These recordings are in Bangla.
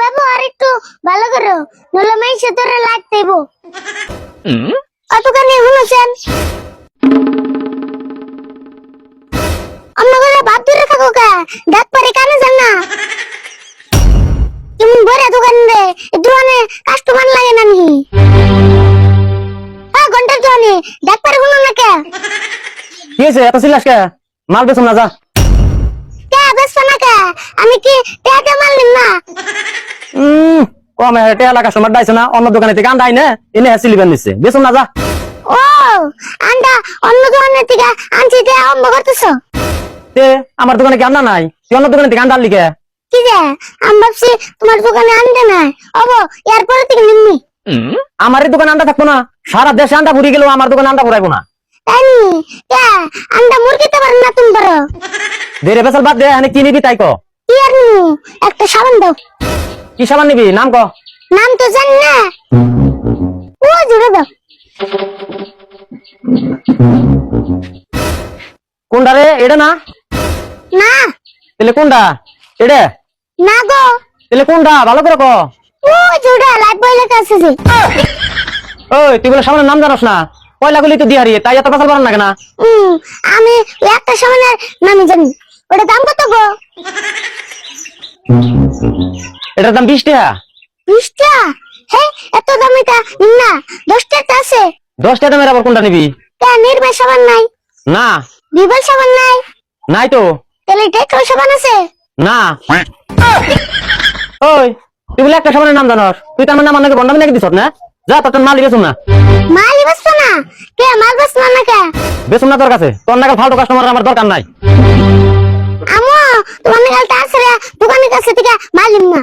ব্যবহার একটু ভালো করো, নইলে মাইসে তোরে লাইট দেব। অতখানি শুনেছেন অন্য করে ভাব দূরে থাকো কা, ডাক পারে কানে যান না। তুমি বড় দোকান রে, দোকানে কাস্টমার লাগে না নি? ঘন্টার দোকানে ডাক পারে শুনো না কে? কি হয়েছে এত চিল্লাস কে? মাল বেচুন না যা। কে বেচছো না কে? আমি কি টেকে মাল নিম না? কমে টেলা কাস্টমার দাইছে না, অন্য দোকানে থেকে আন্ডা আইনে এনে সিলিবেন নিচ্ছে, বেচুন না যা। ও আন্ডা অন্য দোকানে থেকে আনছি তে অম্ব করতেছো? তে আমার দোকানে কি আন্ডা নাই? তুই অন্য দোকানে থেকে আন্ডা আনলি কে? কি যে আমি ভাবছি তোমার দোকানে আনতে নাই, অব এরপরে থেকে নিমনি। আমার এই দোকানে আন্ডা থাকবো না? সারা দেশে আন্ডা ঘুরি গেলেও আমার দোকানে আন্ডা ঘুরাইবো না। তাই নি? কে আন্ডা মুরগিতে পারেন না তুমি পারো? দেরে বেসাল বাদ দে, এনে কি নিবি তাই ক। কি আর নিমু? একটা সাবান দাও। কি সাবান নিবি নাম ক। নাম তো জানি না। ও জুড়ে দাও। কোনটা রে? এটা না? না তাহলে কোনটা? এটা? না গো, তাহলে কোনটা ভালো করে ক। ও জুড়ে লাইট বইলে কাছে যে। ওই তুই বলে সাবানের নাম জানোস না? পয়লা গুলি তো দিয়ে হারিয়ে, তাই এত বেসাল পারেন না কেন? আমি একটা সাবানের নাম জানি। ওটা দাম কত গো? এটার দাম 20 টাকা। 20 টাকা? হ্যাঁ এত দামি তা না, 10 টাকা আছে। 10 টাকা দামের আবার কোনটা নিবি? তা নির্মল সাবান নাই? না বিবল সাবান নাই? নাই তো। তাহলে ডেটল সাবান আছে? না। ওই তুই বলে একটা সাবানের নাম জানোস, তুই তার মানে আমার নাকি বন্ডামি নাকি দিছ না? যা তোর মাল বেচুন না। মাল বেচছো না? কে মাল বেচছো না কে? বেচুন না তোর কাছে, তোর নাগাল ফালতু কাস্টমার আমার দরকার নাই। আমো তোমার নাগাল তাছাড়া দোকানের কাছে থেকে মাল নিম না।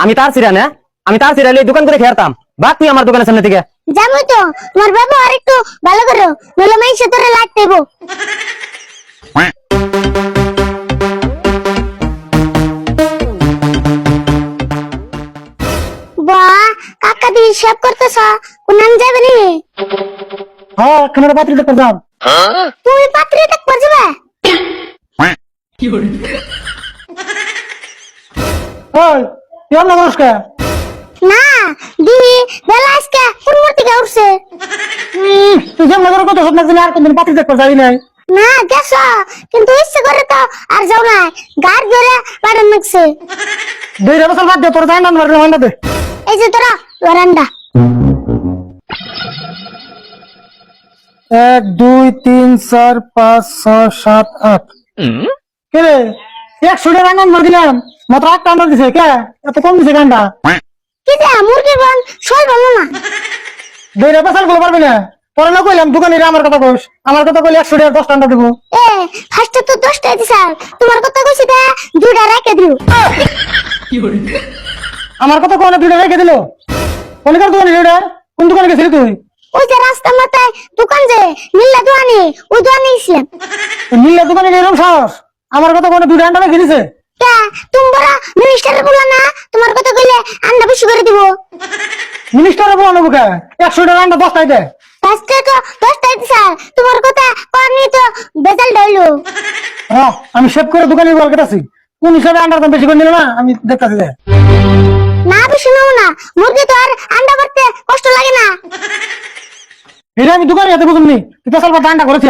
আমি তার চিরা না, আমি তার চিরালে দোকান করে খেয়ারতাম। বাদ তুই আমার দোকানের সামনে থেকে। জানোই তো তোমার ব্যবহার একটু ভালো করো, নইলে মাইসে তোরে লাইট দেব। বাহ কাকা দি হিসাব করতেছ, কোন যাবে নি? হ্যাঁ ক্যামেরা পাত্রী দেখতে যাও। তুমি পাত্রী দেখতে যাবে? ওই তুই অন্য নমস্কার। না দি বেলা আজকে কোন মূর্তিকে উঠছে? তুই যেমন করে কত স্বপ্ন দিন আর কোনদিন পাত্রী দেখতে যাবি নাই। না গেছ, কিন্তু ইচ্ছে করে তো আর যাও না, গাড় ধরে বাড়ান লাগছে। 2 বছর বাদ দে, তোর জানা না হন্ডা দে। এই যে তোরা বারান্দা। 1 2 3 4 5 6 7 8 কে রে 100 টাকা রান্না মার দিলাম, মাত্র 8 টাকা দিছে কে? এত কম দিছে গান্ডা। কি যে মুরগি বন সই ভালো না। 2 বছর গুলো পারবি না। তোর না কইলাম দোকানের আমার কথা কইস, আমার কথা কইলে 100 টাকা 10 টাকা দেবো। এ ফার্স্টে তো 10 টাকা দিছাল, তোমার কথা কইছি তা 2টা রেখে দিও। আমার কথা কইলে 2 টাকা রেখে দিল। কোন কার দোকানে রে? কোন দোকানে গেছিলি তুই? ওই যে রাস্তার মাথায় দোকান যে নীলা দোকানে, ওই দোকানে ছিলাম। নীলা দোকানে এরকম সাহস? আমার কথা কইলে 2 টাকা রেখে দিছে। কে তুমি বড় মিনিস্টারের বলা না, তোমার কথা কইলে আন্ডা বেশি করে দিব। মিনিস্টারে বলো বুকে 100 টাকা রান্না 10 টাকা দে। ফার্স্টে তো 10 টাকা দিছাল, তোমার কথা কনি তো বেজাল ডইলো। হ্যাঁ আমি সেভ করে দোকানে বল কেটাছি, কোন হিসাবে আন্ডার দাম বেশি করে নিল না আমি দেখতাছি দে। না বেশি নাও না, মুরগি তো আর আন্ডা করতে কষ্ট লাগে না। এটা আমি দোকানে যেতে বুঝুমনি, তুই তো স্বল্প দানটা করেছি।